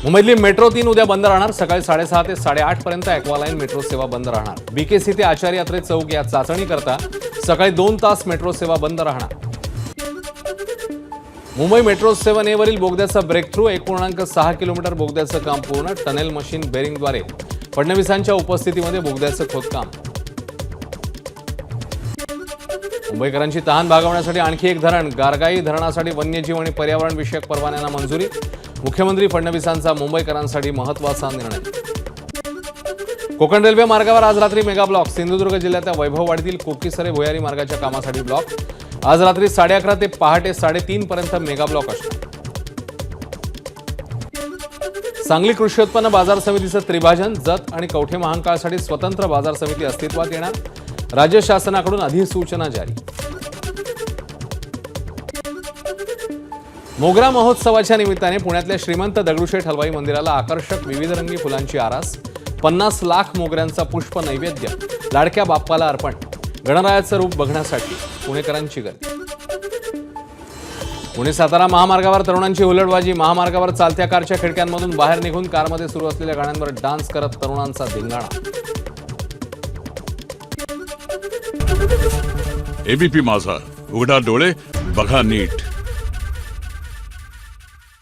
मुंबईतली मेट्रो 3 उद्या बंद राहणार। सकाळी 6:30 ते 8:30 पर्यंत ॲक्वालाईन मेट्रो सेवा बंद राहणार। बीकेसी ते आचार्य यात्रे चौक या चाचणी करता सकाळी 2 तास मेट्रो सेवा बंद राहणार। मुंबई मेट्रो 7A वरील बोगद्याचा ब्रेक थ्रू 1.6 किलोमीटर बोगद्याचं काम पूर्ण। टनेल मशीन बेरिंगद्वारे फडणवीसांच्या उपस्थितीमध्ये बोगद्याचं खोदकाम। मुंबईकरांची तहान भागवण्यासाठी आणखी एक धरण। गारगाई धरणासाठी वन्यजीव आणि पर्यावरण विषयक परवान्यांना मंजुरी। मुख्यमंत्री फडणवीसांचा मुंबईकरांसाठी महत्त्वाचा निर्णय। कोकण रेल्वे मार्गावर आज रात्री मेगा ब्लॉक। सिंधुदुर्ग जिल्ह्याच्या वैभववाडीतील कोकीसरे भुयारी मार्गाच्या कामासाठी ब्लॉक। आज रात्री 11:30 ते पहाटे 3:30 पर्यंत मेगा ब्लॉक असणार। सांगली कृषी उत्पन्न बाजार समितीचं त्रिभाजन। जत आणि कवठे महांकाळसाठी स्वतंत्र बाजार समिती अस्तित्वात येणार। राज्य शासनाकडून अधिसूचना जारी। मोगरा महोत्सवाच्या निमित्ताने पुण्यातल्या श्रीमंत दगडूशेठ हलवाई मंदिराला आकर्षक विविधरंगी फुलांची आरास। 50 लाख मोगऱ्यांचा पुष्प नैवेद्य लाडक्या बाप्पाला अर्पण। गणरायाचं रूप बघण्यासाठी पुणेकरांची गर्दी। पुणे सातारा महामार्गावर तरुणांची हुलडबाजी। महामार्गावर चालत्या कारच्या खिडक्यांमधून बाहेर निघून कारमध्ये सुरू असलेल्या गाण्यांवर डान्स करत तरुणांचा धिंगाणा। एबीपी माझा, उघडा डोळे बघा नीट।